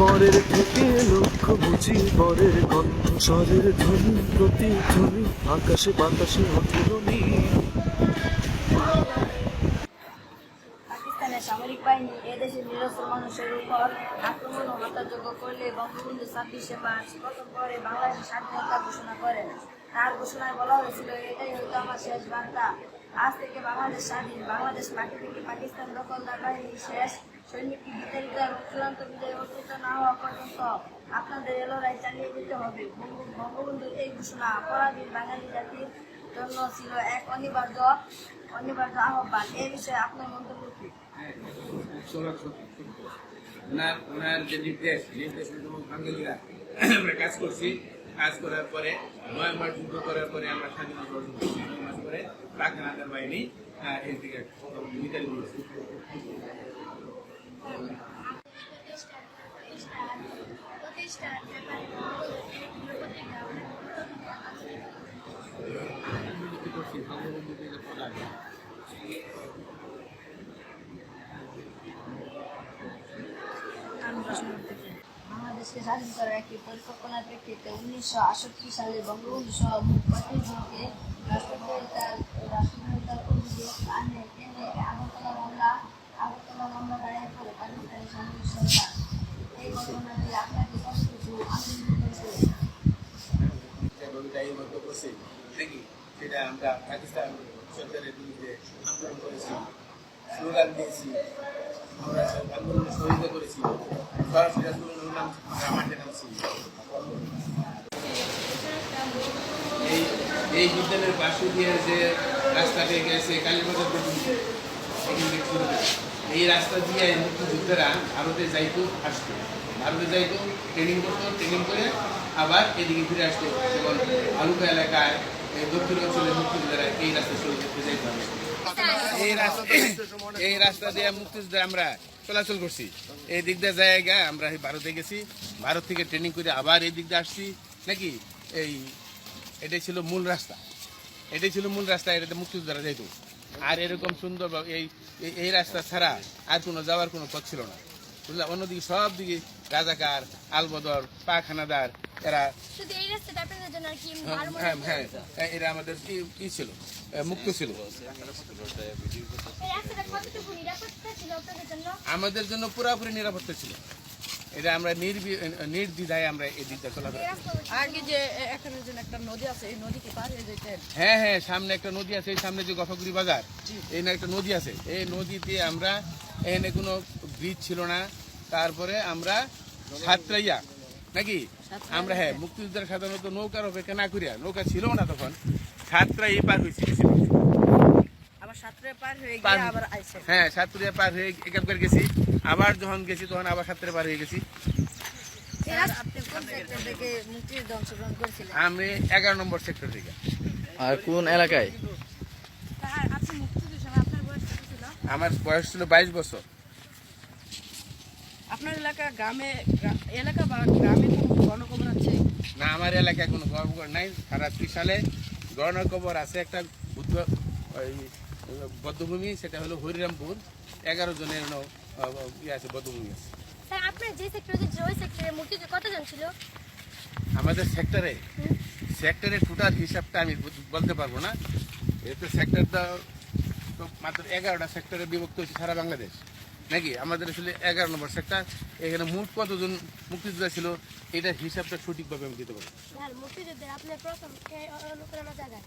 বরের থেকে লক্ষ্য বুঝি বরের কণ্ঠস্বরের ধ্বনি প্রতিধ্বনি আকাশে বাতাসে অতুলনী। পাকিস্তানের সামরিক বাহিনী এদেশের নিরস্ত্র মানুষের উপর আক্রমণ ও হত্যাযজ্ঞ করলে বঙ্গবন্ধু 26শে মার্চ প্রথম পরে বাংলাদেশের স্বাধীনতা ঘোষণা করেন। তার ঘোষণায় বলা হয়েছিল, এটাই হয়তো আমার শেষ বার্তা। আজ থেকে বাংলাদেশ স্বাধীন। বাংলাদেশ মাটি থেকে পাকিস্তান দখলদার বাহিনী শেষ। সৈনিককে বিতাড়িত এবং চূড়ান্ত বিজয় অর্জিত না হওয়া পর্যন্ত আপনাদের এ লড়াই চালিয়ে যেতে হবে। বঙ্গবন্ধুর এই ঘোষণা পরাধীন বাঙালি জাতির জন্য ছিল এক অনিবার্য আহ্বান। এই বিষয়ে আপনার মন্তব্য কি? ওনার যে নির্দেশ বাঙালিরা আমরা কাজ করছি, কাজ করার পরে 9 মাস যুদ্ধ করার পরে আমরা স্বাধীনতা অর্জন করছি। 9 মাস পরে পাক হানাদার বাহিনী এর দিকে বিতাড়িত হয়েছে। বাংলাদেশকে স্বাধীন করার একটি পরিকল্পনার প্রেক্ষিতে 1968 সালে বঙ্গবন্ধু সহ প্রতিজনকে রাষ্ট্রদ্রোহিতার অভিযোগ এনে আগরতলা মামলা দায়ের করে পাকিস্তানের সামরিক সরকার। এই ঘটনাটি আপনাকে কতটুকু আনন্দিত করেছে? সেটা আমরা পাকিস্তান সরকারের বিরুদ্ধে আন্দোলন করেছি, স্লোগান দিয়েছি, আমরা আন্দোলনে সহযোগিতা করেছি, সরাসরি আন্দোলন মাঠে নামছি। এই বিদ্যালয়ের পাশে দিয়ে যে রাস্তাটা গেছে কালীবাজার পর্যন্ত, এই রাস্তা দিয়ে মুক্তিযোদ্ধারা ভারতে যাইতো, আসতো, ভারতে যাইতো, ট্রেনিং করতো, ট্রেনিং করে আবার এদিকে ফিরে আসতো। যেমন আলুকা এলাকায় দক্ষিণ অঞ্চলের মুক্তিযোদ্ধারা এই রাস্তা চলে যেতে যাইতে হবে। এই রাস্তা দিয়ে মুক্তিযোদ্ধা আমরা চলাচল করছি। এই দিক দিয়ে জায়গা আমরা ভারতে গেছি, ভারত থেকে ট্রেনিং করে আবার এই দিক দিয়ে আসছি নাকি। এটাই ছিল মূল রাস্তা, এটাতে মুক্তিযোদ্ধারা যাইত। আর এরকম সুন্দর এই রাস্তা ছাড়া আর কোনো যাওয়ার কোনো পথ ছিল না, বুঝলাম। অন্যদিকে সব দিকে রাজাকার, আলবদর, পাক হানাদার, এরা হ্যাঁ এরা আমাদের কি ছিল, মুক্ত ছিল। আমাদের জন্য পুরোপুরি নিরাপত্তা ছিল। এটা আমরা নির্দ্বিধায় আমরা এই দিকটা চলাফেরা। হ্যাঁ, সামনে একটা নদী আছে, এই সামনে যে গফাগুড়ি বাজার, এই না একটা নদী আছে। এই নদীতে আমরা এখানে কোনো ব্রিজ ছিল না। তারপরে আমরা সাতরাইয়া নাকি আমরা মুক্তিযোদ্ধার সাধারণত নৌকার অপেক্ষা না করিয়া, নৌকা ছিল না তখন, সাতরাই পার হয়েছি। সাতরাই পার হয়ে এখানকার গেছি, আবার যখন গেছি তখন আবার সাতরাই পার হয়ে গেছি। স্যার, আপনি কোন সেক্টর থেকে মুক্তিযুদ্ধে অংশগ্রহণ করেছিলেন? আমি 11 নম্বর সেক্টর থেকে। আর কোন এলাকায়? স্যার, আপনি মুক্তিযুদ্ধের সময় আপনার বয়স কত ছিল? আমার বয়স ছিল 22 বছর। আপনার এলাকা বা গ্রামে কোনো গণকবর আছে? না, আমার এলাকায় কোনো গণকবর নাই। সারা ত্রিশালে গণকবর আছে একটা বুদ্ধ ওই বদ্ধভূমি, সেটা হলো হরিরামপুর। 11 জনের ইয়ে আছে, বদ্ধভূমি আছে। স্যার আপনার যে সেক্টরে ওই সেক্টরে মুক্তিযুদ্ধ কতজন ছিল? আমাদের সেক্টরে টোটাল হিসাবটা আমি বলতে পারবো না। এতে সেক্টরটা তো মাত্র 11টা সেক্টরে বিভক্ত হচ্ছে সারা বাংলাদেশ, নাকি? আমাদের আসলে 11 নম্বর সেক্টর। এখানে মোট কতজন মুক্তিযোদ্ধা ছিল এটার হিসাবটা সঠিকভাবে আমি দিতে পারবো। স্যার মুক্তিযুদ্ধের আপনার প্রথম অনুপ্রেরণা জায়গায়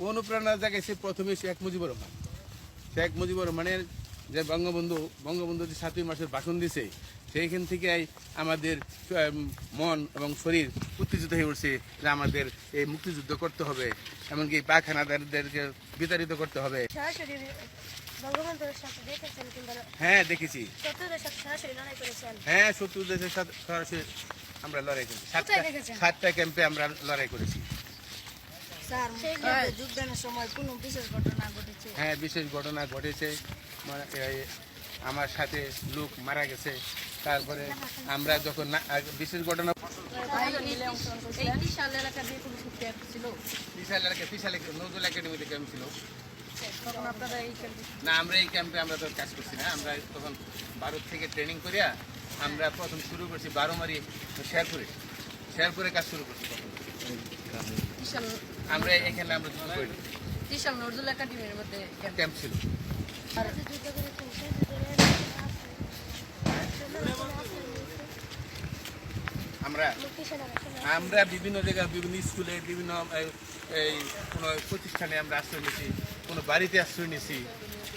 অনুপ্রেরণা জাগাইছে প্রথমে শেখ মুজিবুর রহমান। শেখ মুজিবুর রহমানের যে বঙ্গবন্ধু যে 7ই মাসের ভাষণ দিছে, সেইখান থেকে আমাদের মন এবং শরীর উত্তেজিত হয়ে উঠছে যে আমাদের এই মুক্তিযুদ্ধ করতে হবে, এমনকি পায়খানাদারদেরকে বিতাড়িত করতে হবে। সরাসরি বঙ্গবন্ধুর সাথে দেখেছেন কিংবা হ্যাঁ, দেখেছি। শত্রুদের সাথে সরাসরি লড়াই করেছেন? হ্যাঁ, শত্রুদের সাথে সরাসরি আমরা লড়াই করেছি। কোথায় দেখেছেন? 7টা ক্যাম্পে আমরা লড়াই করেছি। স্যার, মুক্তিযুদ্ধে যোগদানের সময় কোনো বিশেষ ঘটনা ঘটেছে? হ্যাঁ, বিশেষ ঘটনা ঘটেছে। মানে আমার সাথে লোক মারা গেছে। তারপরে আমরা যখন বিশেষ ঘটনা এই ত্রিশাল এলাকার যে কোনো ক্যাম্প ছিল? ত্রিশালে নজরুল একাডেমিতে ক্যাম্প ছিল। তখন আপনারা এই ক্যাম্পে? না, আমরা এই ক্যাম্পে আমরা তো কাজ করছি না। আমরা তখন ভারত থেকে ট্রেনিং করিয়া আমরা প্রথম শুরু করছি বারোমারি শেরপুরে কাজ শুরু করছি। তখন ত্রিশাল আমরা এখানে আমরা যুদ্ধ করি, ত্রিশাল নজরুল একাডেমির মধ্যে ক্যাম্প। ক্যাম্প ছিল। যুদ্ধ করেছেন সেই যুদ্ধের আমরা বিভিন্ন জায়গায়, বিভিন্ন স্কুলে, বিভিন্ন এই কোনো প্রতিষ্ঠানে আমরা আশ্রয় নিয়েছি, কোনো বাড়িতে আশ্রয় নিয়েছি।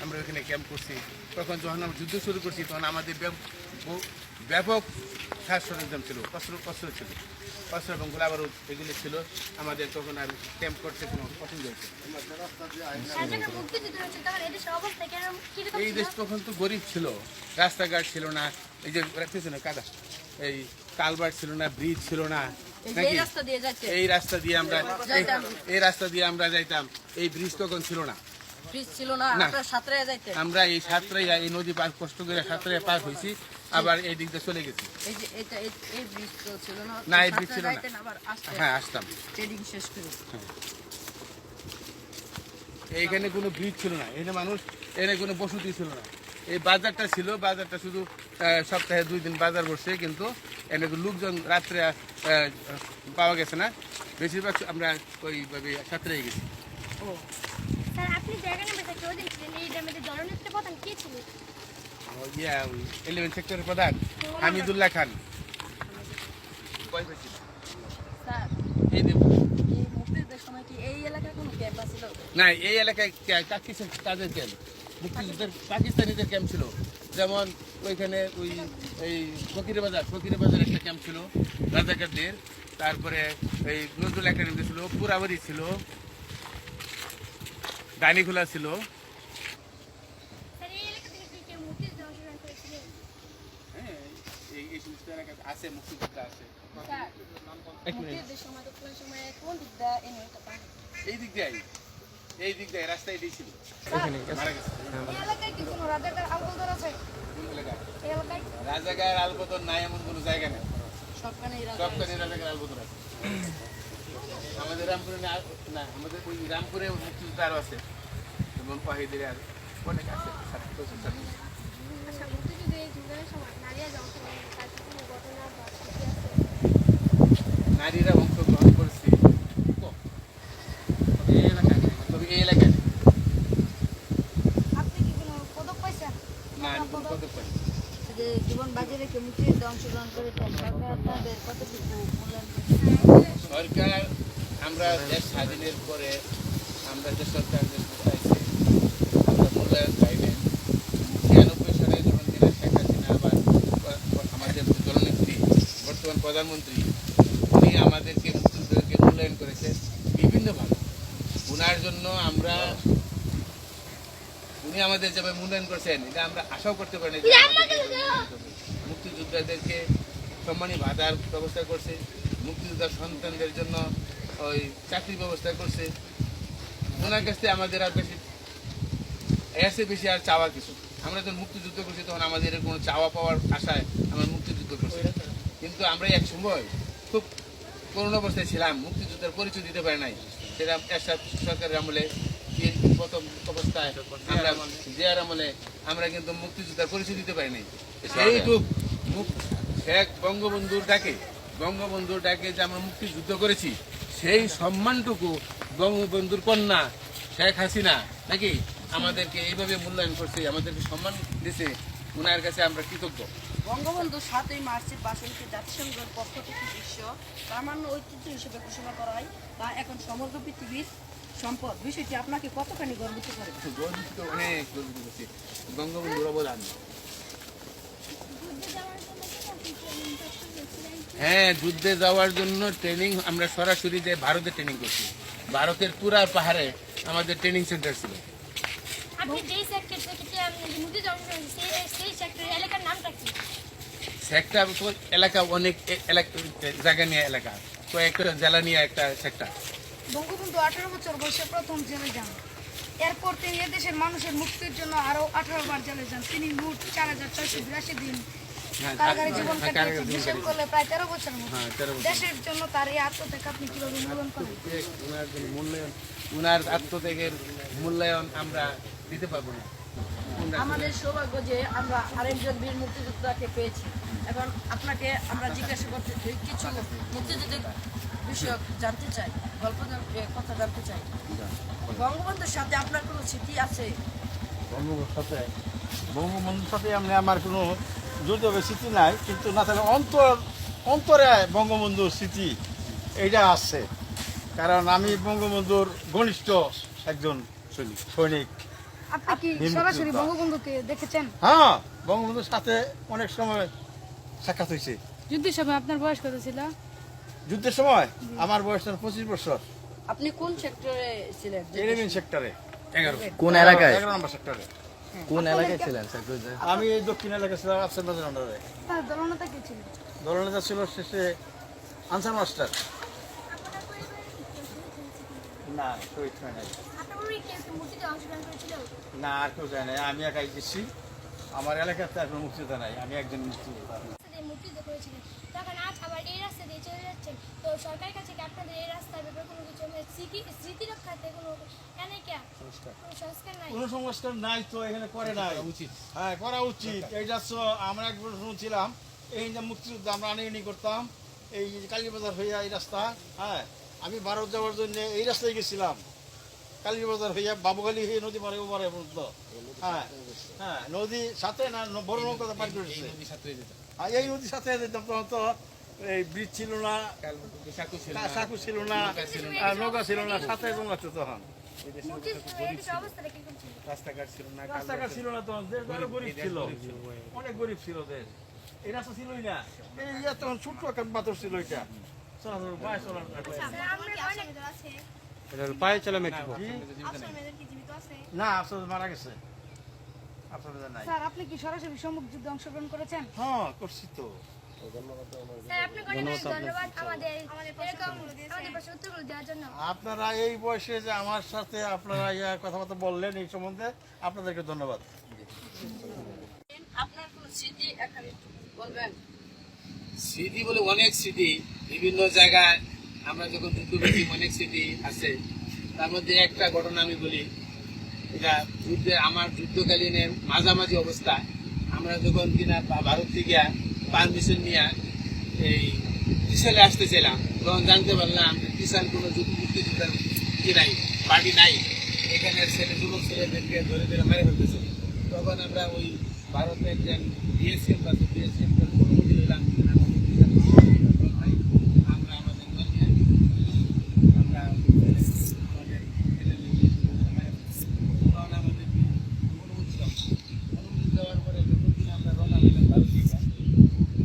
আমরা ওইখানে ক্যাম্প করছি। তখন যখন আমরা যুদ্ধ শুরু করছি তখন আমাদের ব্যাপক সাজ সরঞ্জাম ছিল, অস্ত্র ছিল, অস্ত্র এবং গোলাবারুদ এগুলি ছিল। আমাদের তখন আর ক্যাম্প করতে কোনো অসুবিধা হচ্ছে। মুক্তিযুদ্ধ হচ্ছে তখন এদেশের অবস্থা কিরকম এই দেশ তখন তো গরিব ছিল, রাস্তাঘাট ছিল না, এই যে পিছনে কাদা, এই কালভার্ট ছিল না, ব্রিজ ছিল না, নাকি? এই রাস্তা দিয়ে যাচ্ছে, এই রাস্তা দিয়ে আমরা যাইতাম। এই ব্রিজ তখন ছিল না, ব্রিজ ছিল না, না। আপনারা সাঁতরাইয়া যাইতেন? আমরা এই সাঁতরাইয়া এই নদী পার কষ্ট করে সাঁতরাইয়া পার হয়েছি, আবার এই দিক দিয়ে চলে গেছি। এই যে এই ব্রিজ তো ছিল না? না, এই ব্রিজ ছিল না। যাইতেন আবার আসতেন হ্যাঁ, আসতাম। ট্রেনিং শেষ করে? এইখানে কোনো ব্রিজ ছিল না, এখানে কোনো বসতি ছিল না। এই বাজারটা ছিল, বাজারটা শুধু সপ্তাহে 2 দিন বাজার বসছে, কিন্তু এনে লোকজন রাত্রে পাওয়া গেছে না। বেশিরভাগ আমরা ওইভাবে সাঁতরাই গেছি। ও স্যার আপনি জায়গা নাম্বার থেকে ওদিন ছিলেন এই ড্যামের জননেত্রী প্রধান কে ছিল? 11 সেক্টরের প্রধান হামিদুল্লাহ খান। স্যার, এই যে এই মুক্তিযুদ্ধের সময় কি এই এলাকায় কোনো ক্যাম্প ছিল? না, এই এলাকায় কাজের ক্যাম্প, মুক্তিযুদ্ধের পাকিস্তানিদের ক্যাম্প ছিল। যেমন ওইখানে এই ফকিরে বাজার একটা ক্যাম্প ছিল রাজাকারদের। তারপরে এই নজরুল একাডেমি ছিল, পুরাবাড়ি ছিল, ডানিখোলা ছিল। স্যার এই এলাকা থেকে কি কেউ মুক্তিযুদ্ধে অংশগ্রহণ করেছিলেন? হ্যাঁ, এই সমস্ত এলাকায় আছে, মুক্তিযোদ্ধা আছে। স্যার, এক মিনিট, মুক্তিযুদ্ধের সময় তো কোন সময় কোন দিক দিয়ে এনে হতে পারে? এই দিক দিয়ে রাস্তা এটাই ছিল। মারা গেছে। এই এলাকায় কি কোনো রাজাকার আলবদর আছে? কোন এলাকায়? এই এলাকায় রাজাকার আলবদর নাই এমন কোনো জায়গা নেই। সবখানে সবখানে রাজাকার আলবদর আছে। আমাদের রামপুরে না, আমাদের ওই রামপুরে মুক্তিযোদ্ধা আরো আছে, যেমন পাহিদের আর অনেক আছে। আচ্ছা মুক্তিযুদ্ধে এই যুদ্ধের সময় নারীরা যে অংশগ্রহণ করে তার কি কোনো ঘটনা বা স্মৃতি আছে? নারীরা অংশগ্রহণ করছে তবে এই এলাকায় নেই। আপনি কি কোনো পদক পাইছেন? না, আমি কোনো পদক পাইনি। যে জীবন বাজি রেখে মুক্তিযুদ্ধে অংশগ্রহণ করেছেন, সরকার আপনাদের কতটুকু মূল্যায়ন করেছে? সরকার, আমরা দেশ স্বাধীনের পরে আমরা যে সরকার যে পাইছে আমরা মূল্যায়ন পাইনি। 96 সালে যখন কিনা শেখ হাসিনা আবার আমাদের জননেত্রী বর্তমান প্রধানমন্ত্রী, উনি আমাদেরকে মুক্তিযুদ্ধকে মূল্যায়ন করেছে বিভিন্নভাবে। উনার জন্য উনি আমাদের যেভাবে মূল্যায়ন করছেন, এটা আমরা আশাও করতে পারিনি যে মুক্তিযোদ্ধাদেরকে সম্মানী ভাতার ব্যবস্থা করছে, মুক্তিযোদ্ধার সন্তানদের জন্য ওই চাকরির ব্যবস্থা করছে। ওনার কাছ থেকে আমাদের আর বেশি এসে বেশি আর চাওয়া কিছু। আমরা যখন মুক্তিযুদ্ধ করছি তখন আমাদের এর কোনো চাওয়া পাওয়ার আশায় আমরা মুক্তিযুদ্ধ করছি, কিন্তু আমরা এক সময় খুব করুণ অবস্থায় ছিলাম, মুক্তিযুদ্ধের পরিচয় দিতে পারি নাই। সেটা এরশাদ সরকারের আমলে, বিএনপির প্রথম অবস্থায় আমরা জিয়ার আমলে আমরা কিন্তু মুক্তিযুদ্ধের পরিচয় দিতে পারি নাই। সেইটুক শেখ বঙ্গবন্ধুর ডাকে যে আমরা মুক্তিযুদ্ধ করেছি, সেই সম্মানটুকু বঙ্গবন্ধুর কন্যা শেখ হাসিনা নাকি আমাদেরকে এইভাবে মূল্যায়ন করছে, আমাদেরকে সম্মান দিয়েছে। ওনার কাছে আমরা কৃতজ্ঞ। বঙ্গবন্ধু ৭ই মার্চের ভাষণকে জাতিসংঘের পক্ষ থেকে বিশ্ব প্রামাণ্য ঐতিহ্য হিসেবে ঘোষণা করা হয়, তা এখন সমগ্র পৃথিবীর সম্পদ। বিষয়টি আপনাকে কতখানি গর্বিত করে? গর্বিত, অনেক গর্বিত করছি বঙ্গবন্ধুর অবদান। হ্যাঁ, যুদ্ধে যাওয়ার জন্য ট্রেনিং আমরা সরাসরি যে ভারতে ট্রেনিং করছি। ভারতের পুরা পাহাড়ে আমাদের ট্রেনিং সেন্টার ছিল। আপনি যেই সেক্টর থেকে মুক্তি জংশন সেই সেক্টর এলাকার নামটা কি? সেক্টর এলাকা অনেক জায়গা নিয়ে এলাকা, কয়েকটা জেলা নিয়ে একটা সেক্টর। বঙ্গবন্ধু 18 বছর বয়সে প্রথম জেলে যান। এরপর তিনি এদেশের মানুষের মুক্তির জন্য আরো 18 বার জেলে যান। তিনি মোট 4682 দিন কারাগারে জীবন কাটিয়েছেন। হিসেব করলে প্রায় 13 বছরের মতো। দেশের জন্য তার এই আত্মত্যাগ আপনি কিভাবে মূল্যায়ন করেন? উনার আত্মত্যাগের মূল্যায়ন আমরা দিতে পারবো না। আমাদের সৌভাগ্য যে আমরা আরেকজন বীর মুক্তিযোদ্ধাকে পেয়েছি। এখন আপনাকে আমরা জিজ্ঞাসা করতে কিছু মুক্তিযুদ্ধের বিষয়ক জানতে চাই, কথা জানতে চাই। বঙ্গবন্ধুর সাথে আপনার কোনো স্মৃতি আছে? বঙ্গবন্ধুর সাথে আমার কোনো যুদ্ধের স্মৃতি নাই, কিন্তু না তাহলে অন্তরে বঙ্গবন্ধুর স্মৃতি এইটা আছে। কারণ আমি বঙ্গবন্ধুর ঘনিষ্ঠ একজন সৈনিক। আপনি কি সরাসরি বঙ্গবন্ধুকে দেখেছেন? হ্যাঁ, বঙ্গবন্ধুর সাথে অনেক সময় সাক্ষাৎ হয়েছে। যুদ্ধের সময় আপনার বয়স কত ছিল? যুদ্ধের সময় আমার বয়স 25 বছর। আপনি কোন সেক্টরে ছিলেন? 11 সেক্টরে। 11 কোন এলাকায়? 11 নম্বর সেক্টরে। কোন এলাকায় ছিলেন স্যার? আমি এই দক্ষিণ এলাকায় ছিলাম, আফসার বাজার আন্ডারে। তার দলনেতা কে ছিল? দলনেতা ছিল শেষে আনসার মাস্টার। না, শহীদ হয় নাই। আপনার পরিবারে কেউ কি মুক্তিতে অংশগ্রহণ করেছিল? না, আর কেউ যায় নাই। আমি একাই গেছি। আমার এলাকাতে আর কোনো মুক্তিযোদ্ধা নাই, আমি একজন মুক্তিযোদ্ধা। মুক্তিযুদ্ধ করেছিলেন, তখন আজ আবার এই রাস্তা দিয়ে চলে যাচ্ছেন, তো সরকারের কাছে কি আপনাদের এই রাস্তার ব্যাপারে কোনো কিছু স্মৃতি রক্ষার্থে কোনো সংস্কার নাই? কোনো সংস্কার নাই তো এখানে করে নাই। উচিত। হ্যাঁ, করা উচিত। এইটা তো আমরা একবার শুনছিলাম, এই যে মুক্তিযুদ্ধ আমরা আনাইনি করতাম এই কালীবাজার হইয়া এই রাস্তা। হ্যাঁ, আমি ভারত যাওয়ার জন্য এই রাস্তায় গেছিলাম, কালীবাজার হইয়া বাবুখালী হয়ে নদী পারে ওপারে পর্যন্ত। হ্যাঁ হ্যাঁ, নদী সাথে না বড় নৌকা পার করেছে। এই নদীর সাথে যেতাম, তখন তো এই ব্রিজ ছিল না, সাঁকু ছিল না, নৌকা ছিল না, সাথে জমা ছিল তখন। অবস্থাটা কিরকম ছিল? রাস্তাঘাট ছিল না, রাস্তাঘাট ছিল না তখন, দেশ আরো গরিব ছিল, অনেক গরিব ছিল দেশ। এই রাস্তা ছিলই না, এই তখন ছোট্ট একটা পাথর ছিল। এটা চলাচল পায়ে চলার পায়ে চলে না, আফসার মারা গেছে। আফসার নাই। স্যার, আপনি কি সরাসরি সম্মুখ যুদ্ধে অংশগ্রহণ করেছেন? হ্যাঁ, করছি তো। স্যার, আপনাকে অনেক অনেক ধন্যবাদ আমাদের পাশে উত্তরগুলো দেওয়ার জন্য। আপনারা এই বয়সে যে আমার সাথে আপনারা কথাবার্তা বললেন এই সম্বন্ধে, আপনাদেরকে ধন্যবাদ। আপনার কোনো স্মৃতি এখানে বলবেন? স্মৃতি বলে অনেক স্মৃতি, বিভিন্ন জায়গায় আমরা যখন যুদ্ধ করছি অনেক স্মৃতি আছে। তার মধ্যে একটা ঘটনা আমি বলি, এটা আমার যুদ্ধকালীনের মাঝামাঝি অবস্থা। আমরা যখন কিনা ভারত থেকে পারমিশন নিয়ে এই ত্রিশালে আসতেছিলাম, তখন জানতে পারলাম ত্রিশাল কোনো মুক্তিযোদ্ধার কি নাই, পার্টি নাই। এখানে যুবক ছেলেদেরকে ধরে ধরে মেরে ফেলতেছে। তখন আমরা ওই ভারতের একজন বিএসএফ আছে, বিএসএফ অনুমতি দিলাম আমরা আমাদের আমরা অনুমতি দেওয়ার পরে যখন আমরা রওনা হইলাম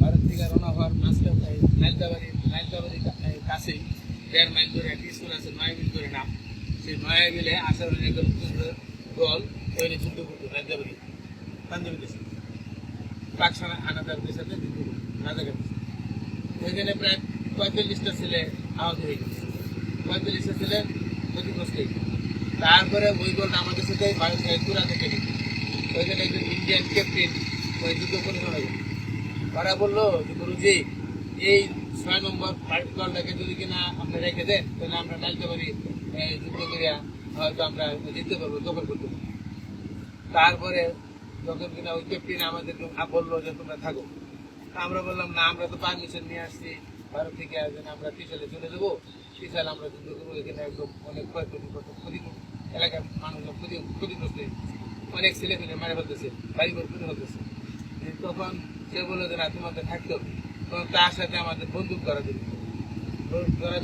ভারত থেকে রওনা হওয়ার মাঝখানে নাইলতাবাড়ির কাছেই 1.5 মাইল ধরে একটা স্কুল আছে, 9 মিল ধরে নাম। সেই 9 মিলে আসার দল ওই যুদ্ধ করতো নাইলতাবাড়ি পাঞ্জাবি দেশে, পাকসানা হানাদারদের সাথে যুদ্ধ করতো রাজাঘাট। ওইখানে প্রায় 45টা ছেলে আহত হয়ে গেছে, 45টা ছেলে ক্ষতিগ্রস্ত হয়ে গেছে। তারপরে ওই গোলটা আমাদের সাথে তুরা থেকে নিচ্ছে, ওইখানে একজন ইন্ডিয়ান ক্যাপ্টেন ওই যুদ্ধ পরিচালনা করে। তারা বললো যে গুরুজি এই 6 নম্বর দলটাকে যদি কিনা আপনি রেখে দেন তাহলে আমরা নাইতে পারি, যুদ্ধ করিয়া হয়তো আমরা জিততে পারবো, দখল করতে পারবো। তারপরে যখন কিনা ওই ক্যাপ্টেন আমাদের বললো যে তোমরা থাকো, আমরা বললাম না, আমরা তো পারমিশন নিয়ে আসছি ভারত থেকে, আমরা ত্রিশালে চলে যাবো, ত্রিশাল আমরা যুদ্ধ করবো, এখানে একদম অনেক ক্ষয়ক্ষতি এলাকার মানুষজন ক্ষতিগ্রস্ত, অনেক ছেলে পেলে মারা ফেলতেছে, বাড়ি ঘর করে ফেলতেছে। তখন সে বললো যে না, তোমাদের থাকতে হবে। তখন তার সাথে আমাদের বন্দুক ধরা দিল,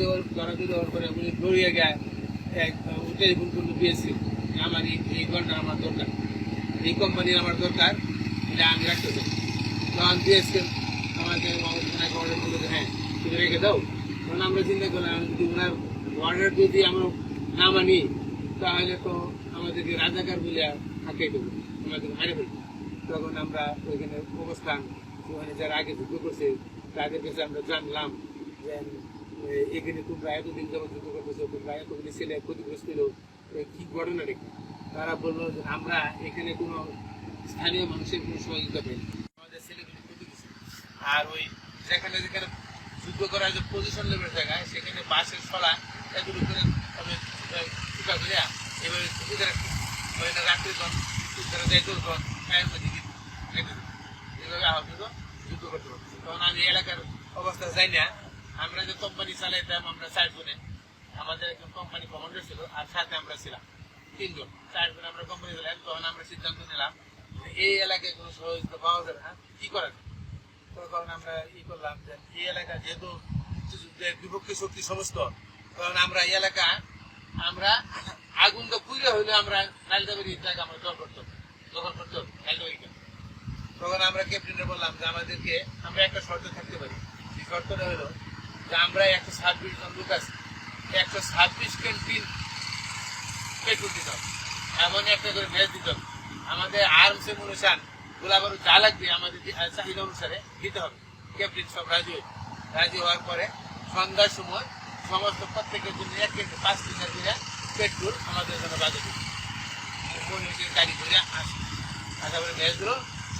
দেওয়ার পরে উনি দৌড়িয়ে গিয়ে টেলিফোন করতে পেয়েছি, আমার এই ঘন্টা আমার দরকার, এই কোম্পানির আমার দরকার, এটা আমি রাখতে চাই। তখন দিয়েছেন আমাকে অর্ডার করলো যে হ্যাঁ তুমি রেখে দাও। তখন আমরা চিন্তা করলাম যদি ওনার অর্ডার যদি আমরা না মানি তাহলে তো আমাদেরকে রাজাকার বলে হাঁকিয়ে দেবো, আমাদের মারে ফেলবো। তখন আমরা ওইখানে অবস্থান, ওখানে যারা আগে যুদ্ধ করছে তাদের কাছে আমরা জানলাম যে এখানে তোমরা এতদিন যখন যুদ্ধ করতেছো, তোমরা এতগুলি ছেলে ক্ষতিগ্রস্ত হলো, কি ঘটনা রেখে। তারা বললো যে আমরা এখানে কোনো স্থানীয় মানুষের কোনো সহযোগিতা পাইনি, আমাদের ছেলেগুলি ক্ষতিগ্রস্ত। আর ওই যেখানে যেখানে যুদ্ধ করার যে পজিশন লেভেল জায়গায় সেখানে বাসের ছড়া এগুলো করে চুকা করে এভাবে সুবিধা রাখতো, ওইখানে রাত্রে যাইতো গায়ের মধ্যে এইভাবে আহত যুদ্ধ করতে পারতো। তখন আমি এলাকার অবস্থা যাই না, আমরা যে কোম্পানি চালাইতাম আমরা 4 জনে, আমাদের একজন কোম্পানি কমান্ডার ছিল আর সাথে আমরা ছিলাম 3 জন, 4 জন আমরা কোম্পানি চালাই। তখন আমরা সিদ্ধান্ত নিলাম এই এলাকায় কোনো সহযোগিতা পাওয়া যাবে না, কি করা যায়। তখন আমরা করলাম যে এই এলাকা যেহেতু মুক্তিযুদ্ধের বিপক্ষে শক্তি সমস্ত, তখন আমরা এই এলাকা আমরা আগুন তো পুড়ে হইলে আমরা নাইলদাবাড়ি জায়গা আমরা দখল করতে হবে নাইলদাবাড়িকে। তখন আমরা ক্যাপ্টেনে বললাম যে আমাদেরকে আমরা একটা শর্ত থাকতে পারি, এই শর্তটা হলো যে আমরা 126 জন লোক আছি, 126 ক্যান্টিন পেট্রোল দিতে হবে, এমন একটা করে ম্যাচ দিতে হবে। আমাদের আর্মস অনুসার গোলাবারু যা লাগবে আমাদের চাহিদা অনুসারে দিতে হবে। ক্যাপ্টেন সব রাজি হওয়ার পরে সন্ধ্যার সময় সমস্ত প্রত্যেকের জন্য 1 কেজি 5 লিটার করে পেট্রোল আমাদের জন্য বাজে দিল, গাড়ি করে আসি। আশা করে ম্যাচ দিল,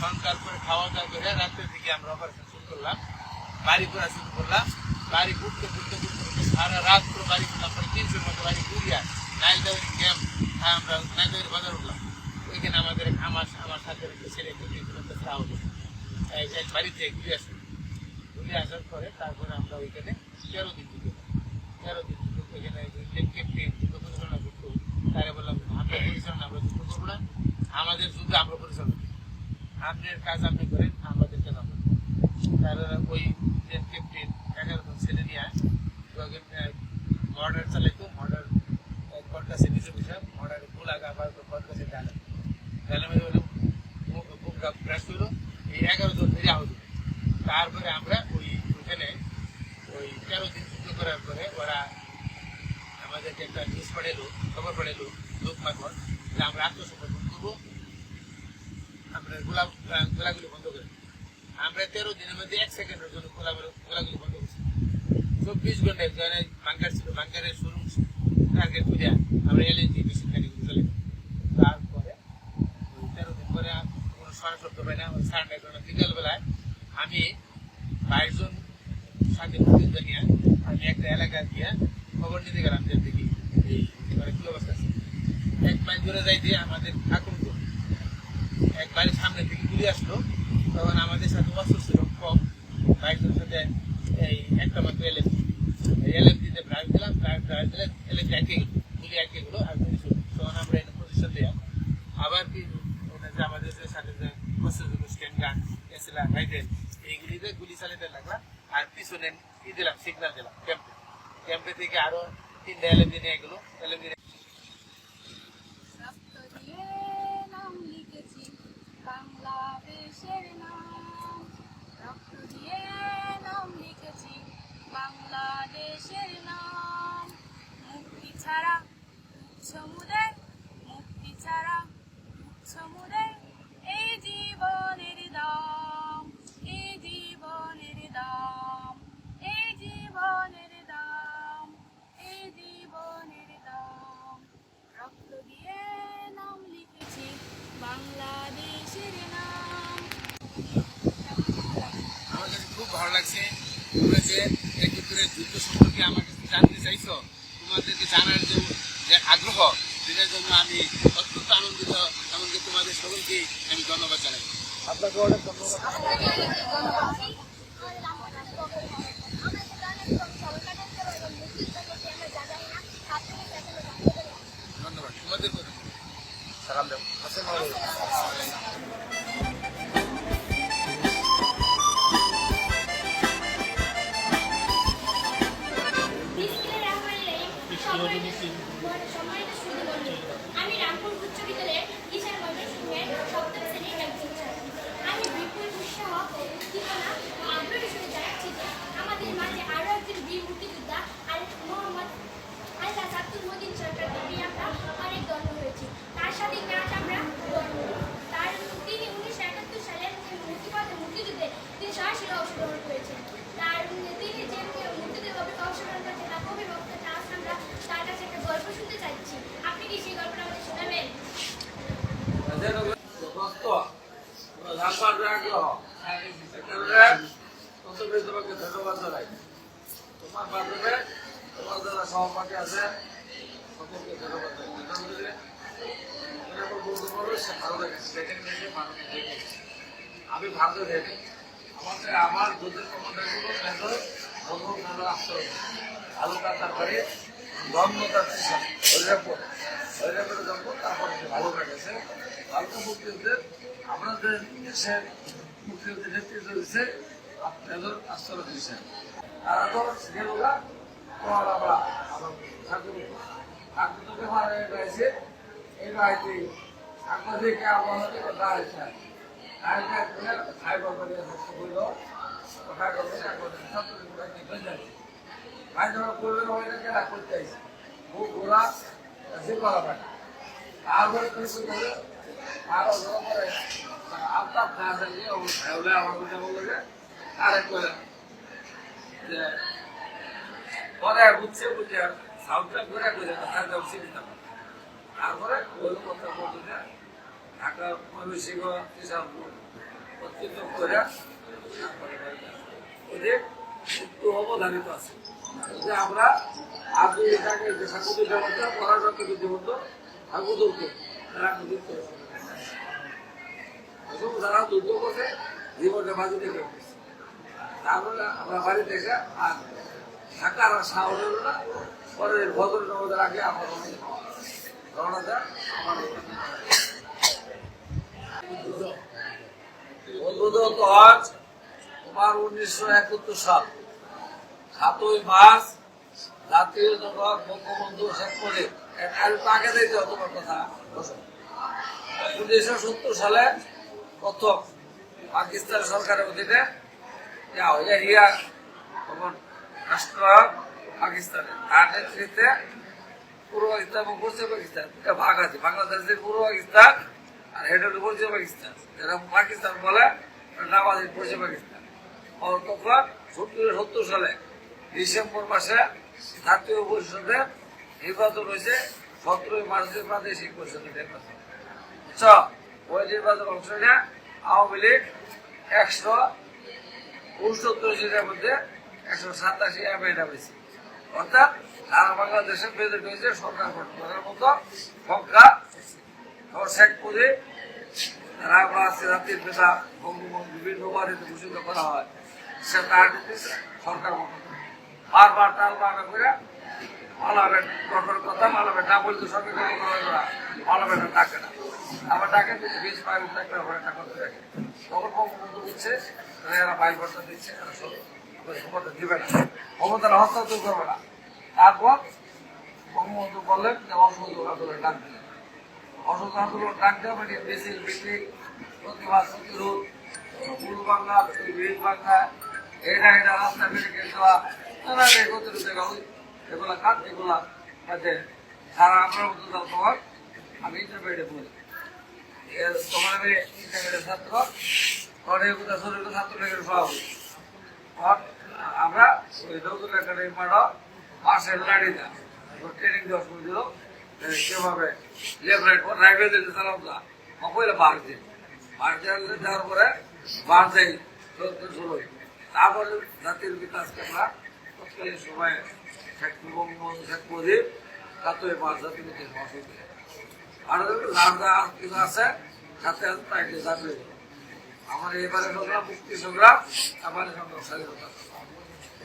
সন্ধ্যার পরে খাওয়া দাওয়া করে রাত্রের দিকে আমরা অপারেশন শুরু করলাম, বাড়ি ঘোরা শুরু করলাম। বাড়ি ঘুরতে সারা রাত পুরো বাড়ি ঘুরলাম, প্রায় 300-র মতো বাড়ি ঘুরিয়া নাইলদাবাড়ি ক্যাম্প, আমরা নাইলদাবাড়ি বাজার উঠলাম। ওইখানে আমাদের আমার সাথে ছেলে এক বাড়িতে ঘুরে আসার পরে তারপরে আমরা ওইখানে 13 দিন যুদ্ধ, 13 দিন যুদ্ধ ওইখানে ক্যাপ্টেন যুদ্ধ পরিচালনা করতো। তারা বললাম আমরা পরিচালনা, আমরা যুদ্ধ করবো না, আমাদের যুদ্ধ আমরা পরিচালনা, আপনার কাজ আপনি করেন, আমাদের কাজ আমরা। তারা ওই ক্যাপ্টেন 11 জন ছেলে নিয়ে মর্ডার চালাইতো, মর্ডার কটকাছে নিচে বসে মর্ডার গোলাগা বা কটকাছে ডালা মেরে বুকটা ক্রাশ করলো, এই 11 জন ধরে আহত। তারপরে আমরা ওইখানে 13 দিন যুদ্ধ করার পরে ওরা আমাদেরকে একটা নিউজ খবর পাঠালো লোক মারফত যে আমরা আত্মসমর্পণ করবো, আমরা গোলাগুলি বন্ধ করে। আমরা 13 দিনের মধ্যে 1 সেকেন্ডের জন্য গোলাগুলি বন্ধ করছি। 24 ঘন্টায় বাংকার ছিল, বাংকারের শুরু টার্গেট করে আমরা এলএনজি মেশিন গাড়িগুলো চলে। তারপরে 13 দিন পরে কোনো সারা শব্দ পাই না, সারা বিকালবেলায় আমি 22 জন সাথে মুক্তিযোদ্ধা নিয়ে আমি একটা এলাকা দিয়ে খবর নিতে গেলাম যে দেখি এই কি অবস্থা আছে। 1 মাইল দূরে যাইতে আমাদের আক্রমণ করল, এক বাড়ির সামনে থেকে গুলি আসলো। তখন আমাদের সাথে অস্ত্র ছিল কম, 22 জনের সাথে এই একটা মাত্র এলএমজিতে প্রাইভ দিলাম, প্রাইভ দিলে এলএমজি গুলি আটকে গেলো আর গুলি শুরু। তখন আমরা এই পজিশন দিয়ে আবার কি আমাদের সাথে যে অস্ত্রগুলো স্ট্যান্ড গান, এসএলআর, রাইফেল এইগুলিতে গুলি চালাতে লাগলাম। আর পিছনে দিলাম, সিগন্যাল দিলাম ক্যাম্পে থেকে আরো 3টা এলএমজি নিয়ে গেলো। এলএমজি বাংলাদেশের নাম, রক্ত দিয়ে নাম লিখেছি বাংলাদেশের নাম। মুক্তি ছাড়া সমুদয়, মুক্তি ছাড়া সমুদয়, এই জীবনের দাম, এই জীবনের দাম। ভালো লাগছে। তোমরা যে এক্ষেত্রে যুদ্ধ সম্পর্কে আমার কাছে জানতে চাইছো, তোমাদেরকে জানার যে আগ্রহ, সেটার জন্য আমি অত্যন্ত আনন্দিত। এমনকি তোমাদের সকলকে আমি ধন্যবাদ জানাই। আপনাকে অনেক ধন্যবাদ। আপনাকে অনেক ধন্যবাদ। আমাদের রামপাল পক্ষ থেকে আমাদের অনেক সরকার এবং মুক্তিযুদ্ধ করতে আমরা যা জানি না তার থেকে জানতে পারি। ধন্যবাদ তোমাদের প্রতি। সালাম দেব। সম্মানিত সুধীমণ্ডলী, আমি রামপুর উচ্চ বিদ্যালয়ের কিশোর বর্গের সঙ্গে সপ্তম শ্রেণীর একজন ছাত্রী। আমি বিপুল উৎসাহ উদ্দীপনা ও আগ্রহের সঙ্গে জানাচ্ছি যে আমাদের মাঝে আরও একজন বীর মুক্তিযোদ্ধা মোহাম্মদ আল্লাহ সাত্তুর মদিন সরকারকে পেয়ে আমরা অনেক ধন্য হয়েছি। তার সাথে আজ আমরা তিনি 1971 সালের মুক্তিযুদ্ধে তিনি সরাসরি অংশগ্রহণ করেছেন। তিনি যে মুক্তিযুদ্ধে অংশগ্রহণ করেছেন তার কবি বক্তব্য আজ আমরা তার কাছে একটা গল্প শুনতে চাইছি। আপনি কি সেই গল্পটা আমাদের শোনাবেন? তোমাকে ধন্যবাদ জানাই। তোমার মাধ্যমে তোমার যারা সহপাঠী আছে সকলকে ধন্যবাদ জানাই। এরকম বলতে পারো সে ভালো লেগেছে, দেখে দেখে মানুষ দেখেছে। আমি ভারতে দেখি আমার যুদ্ধের কমান্ডারগুলো মেজর বন্ধু ভালো আসতে ভালো কাজ করে ধর্ম তার হরিরাপুরে জন্ম, তারপরে ভালো কাটেছে। ভারতীয় মুক্তিযুদ্ধের আমাদের দেশের মুক্তিযুদ্ধের নেতৃত্ব দিচ্ছে মেজর আশ্চর্য দিয়েছেন। আর এখন গেলুগা তোমার আমরা আমার ঠাকুরকে মারা গেছে। এই বাড়িতে ঠাকুর থেকে আমাদের কথা হয়েছে খাইবার করে করলো কথা করবে ভাই যখন করবে ওইটাকে রাখ করতে চাইছে ওরা সে করা পায় তারপরে তুমি করবে আরো পরে আপনার খাওয়া থাকলে আমার কথা বললো যে আরেক করে যে পরে বুঝছে বুঝে সাউথটা ঘুরে ঘুরে কথা যাচ্ছি দিতাম। তারপরে ওই কথা বলতো যে ঢাকা ময়মনসিংহ অত্যন্ত করে ওদের একটু অবধারিত আছে যে আমরা আপনি এটাকে যে ঠাকুরের ব্যবস্থা পড়াশোনা যদি হতো ঠাকুর ধরতো তারা যুদ্ধ যারা যুদ্ধ করছে জীবনে বাজি থেকে তারপরে আমরা বাড়ি থেকে আর ঢাকার সাহস হলো না। পরে ভদ্র জগতের আগে আমার রওনা দেয় আমার বন্ধুদের তোমার 1971 সাল 7ই মার্চ জাতীয় জনক বঙ্গবন্ধু শেখ মুজিব আগে দিতে তোমার কথা 1970 সালে প্রথম পাকিস্তান সরকারের অধীনে তখন রাষ্ট্র পাকিস্তানে তার নেতৃত্বে পূর্ব পাকিস্তান এবং পশ্চিম পাকিস্তান ভাগ আছে। বাংলাদেশের পূর্ব পাকিস্তান আর হেড পশ্চিম পাকিস্তান, যেরকম পাকিস্তান বলে নামাজি পশ্চিম পাকিস্তান। তখন 70 সালে ডিসেম্বর মাসে জাতীয় পরিষদের নির্বাচন হয়েছে। 17ই মার্চের প্রাদেশিক পরিষদের নির্বাচন। ওই নির্বাচন অংশ নেয় আওয়ামী লীগ 169 সিটের মধ্যে 187 এমএলএ হয়েছে। অর্থাৎ সারা বাংলাদেশের মেজরিটি হয়েছে সরকার গঠন করার মতো সংখ্যা। শেখ মুজিব তারা জাতির পিতা বঙ্গবন্ধু বিভিন্ন বাড়িতে ঘোষিত করা হয়, সে তার সরকার গঠন করে বারবার টাল বাড়া করে পার্লামেন্ট গঠনের কথা পার্লামেন্ট না বলতে সরকার গঠন করা পার্লামেন্টে ডাকে না, আবার ডাকে 20 একটা করতে থাকে। তখন বঙ্গবন্ধু দিচ্ছে এরা 22 দিচ্ছে, ক্ষমতা দিবে না, ক্ষমতাটা হস্তান্তর করবে না। তারপর বঙ্গবন্ধু বললেন যে অসহযোগ আন্দোলন ডাক দিলেন। অসহযোগ আন্দোলন ডাক দেওয়া মানে মিছিল মিটিং প্রতিবাদ প্রতিরোধ পূর্ব বাংলা বীর বাংলা এটা রাস্তা বেরিয়ে দেওয়া নানা একত্রিত এগুলা কাজ এগুলা কাজে সারা আমরা মতো তোমার আমি ইন্টারমিডিয়েটে পড়ি। তোমার আমি ইন্টারমিডিয়েট ছাত্র ছাত্রলীগের সভাপতি। আমরা ওই নতুন একাডেমি মাঠা মাসের লাড়িটা ট্রেনিং দেওয়া শুরু দিল কিভাবে লেফট রাইট রাইভে দিতে চালাম না পয়লা বার দিয়ে যাওয়ার পরে বার যাই 14 16 তারপরে জাতির বিকাশকে আমরা তৎকালীন সময়ে বঙ্গবন্ধু শেখ মুজিব তাতে পাঁচ জাতির মধ্যে অসুবিধা আর যা কিছু আছে সাথে তাই জানবে আমার এবারে সংগ্রাম মুক্তি সংগ্রাম আমার সংগ্রাম স্বাধীনতা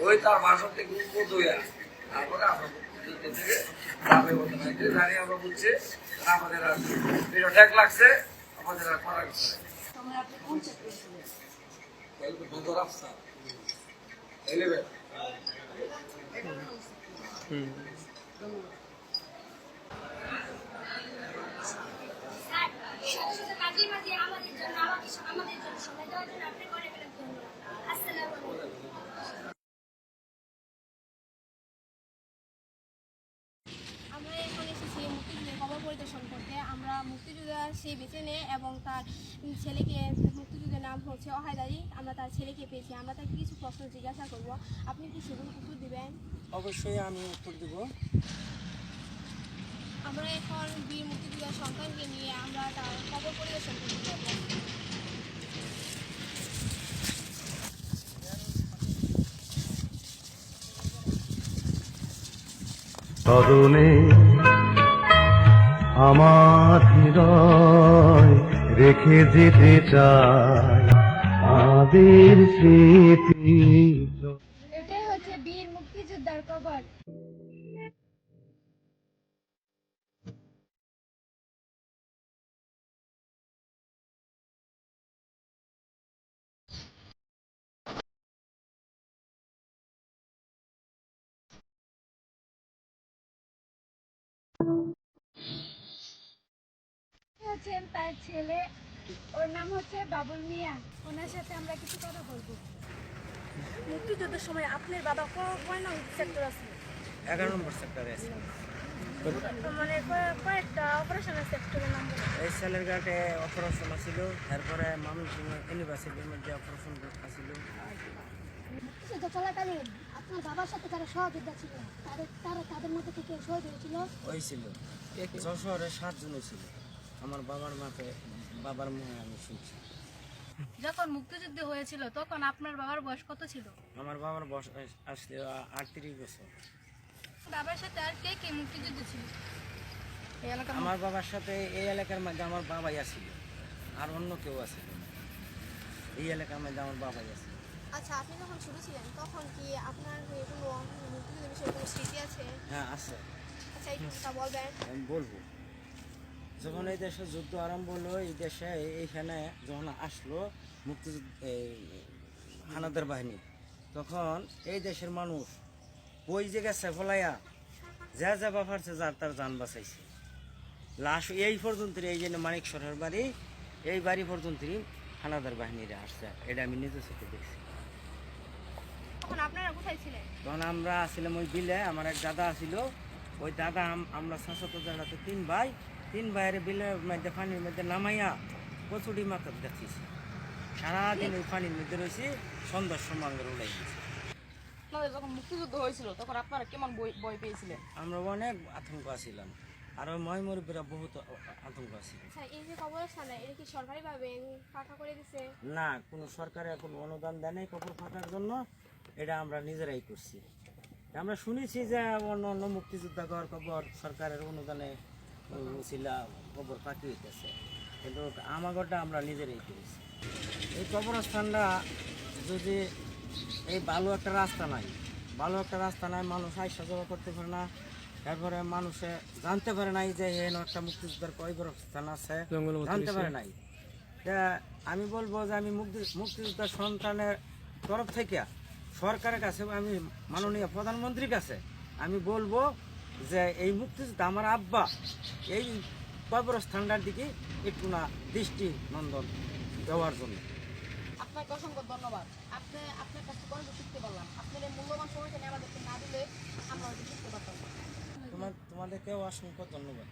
ওই তার ভাষণ থেকে উদ্ভূত হইয়া তারপরে আমরা মুক্তিযুদ্ধ থেকে দাঁড়িয়ে আমরা বলছি আমাদের আর এটা ঠেক লাগছে আমাদের আর করার কিছু সময় আপনি কোন চাকরি ছিলেন? ভেতর আফসার 11 স্যার শত শত কাজের মাঝে আমাদের জন্য সময় দেওয়ার জন্য আপনাকে অনেক অনেক ধন্যবাদ। আসসালামু আলাইকুম। আমরা এখন এসেছি মুক্তিযুদ্ধের খবর পরিদর্শন করতে। আমরা মুক্তিযোদ্ধা সে বেঁচে নেয় এবং তার ছেলেকে, মুক্তিযুদ্ধের নাম হচ্ছে অহায়দারি, আমরা তার ছেলেকে পেয়েছি। আমরা তাকে কিছু প্রশ্ন জিজ্ঞাসা করব, আপনি কি সেগুলো উত্তর দিবেন? অবশ্যই আমি উত্তর দেব। আমরা এখন বীর মুক্তিযোদ্ধার সন্তানকে নিয়ে আমরা তার খবর পরিদর্শন করতে যাব। স্মরণে আমার হৃদয় রেখে যেতে চাই আমাদের স্মৃতি। এটাই হচ্ছে বীর মুক্তিযোদ্ধার কবর। হচ্ছেন তার ছেলে, ওর নাম হচ্ছে বাবুল মিয়া। ওনার সাথে আমরা কিছু কথা বলবো। মুক্তিযুদ্ধের সময় আপনার বাবা কয় নং সেক্টর আছে? 11 নম্বর সেক্টরে আছে। মানে কয়েকটা অপারেশনের সেক্টরের নাম বলুন। এই সেলের ঘাটে অপারেশন ছিল, তারপরে ময়মনসিংহ ইউনিভার্সিটির মধ্যে অপারেশন ছিল। মুক্তিযুদ্ধ চলাকালীন আপনার বাবার সাথে যারা সহযোদ্ধা ছিল তাদের মধ্যে থেকে শহীদ হয়েছিল হয়েছিল যশোরে 7 জন ছিল। আমার বাবার মুখে আমি শুনছি। যখন মুক্তিযুদ্ধ হয়েছিল তখন আপনার বাবার বয়স কত ছিল? আমার বাবার বয়স আসলে 38 বছর। বাবার সাথে আর কে কে মুক্তিযুদ্ধ ছিল? আমার বাবার সাথে এই এলাকার মধ্যে আমার বাবাই আছিল, আর অন্য কেউ আছিল না। এই এলাকার মধ্যে আমার বাবাই আছে। আচ্ছা, আপনি যখন ছোট ছিলেন তখন কি আপনার কোনো মুক্তিযুদ্ধের বিষয়ে কোনো স্মৃতি আছে? হ্যাঁ আছে, আচ্ছা, এইটা বলবেন। আমি বলবো। যখন এই দেশে যুদ্ধ আরম্ভ হলো, এই দেশে এইখানে যখন আসলো মুক্তিযুদ্ধ হানাদার বাহিনী, তখন এই দেশের মানুষ ওই জায়গায় সেফলাইয়া যা বাফারছে যার তার যান বাঁচাইছে। লাশ এই পর্যন্ত, এই যে মানিক সরের বাড়ি, এই বাড়ি পর্যন্তই হানাদার বাহিনীরা আসছে। এটা আমি নিজে চোখে দেখছি। তখন আপনারা কোথায় ছিলেন? তখন আমরা আসছিলাম ওই বিলে, আমার এক দাদা আসছিল। ওই দাদা আমরা শাসত জায়গাতে 3 ভাই, 3 ভাইয়ের বিলের মধ্যে পানির মধ্যে নামাইয়া কচুরি মাথা দেখেছি। সারাদিন ওই পানির মধ্যে রয়েছি, সন্ধ্যার সময় আমরা উড়াই গেছি। আপনাদের যখন মুক্তিযুদ্ধ হয়েছিল তখন আপনারা কেমন ভয় পেয়েছিলেন? আমরা অনেক আতঙ্ক আছিলাম, আর ওই ময়মুরব্বীরা বহুত আতঙ্ক আছে। আচ্ছা, এই যে কবরস্থানে এটা কি সরকারিভাবে পাকা করে দিছে? না, কোনো সরকারের কোনো অনুদান দেয় নাই কবর ফাঁকার জন্য, এটা আমরা নিজেরাই করছি। আমরা শুনেছি যে অন্য মুক্তিযোদ্ধা ঘর কবর সরকারের অনুদানে ছিলা কবর পাকি হইতেছে, কিন্তু আমাগরটা আমরা নিজেরাই করেছি। এই কবরস্থানটা যদি এই ভালো একটা রাস্তা নাই, মানুষ আইসা জমা করতে পারে না, তারপরে মানুষে জানতে পারে নাই যে এখানে একটা মুক্তিযোদ্ধার কবরস্থান আছে, জানতে পারে নাই। তা আমি বলবো যে আমি মুক্তিযোদ্ধার সন্তানের তরফ থেকে সরকারের কাছে, আমি মাননীয় প্রধানমন্ত্রীর কাছে আমি বলবো যে এই মুক্তিযোদ্ধা আমার আব্বা এই কবরস্থানটার দিকে একটু না দৃষ্টি নন্দন দেওয়ার জন্য। আপনাকে অসংখ্য ধন্যবাদ। আপনার কাছে অনেক শিখতে পারলাম। আপনার এই মূল্যবান সময়টা নিয়ে আমাদেরকে না দিলে আমরা হয়তো শিখতে পারতাম না। তোমাদেরকেও অসংখ্য ধন্যবাদ।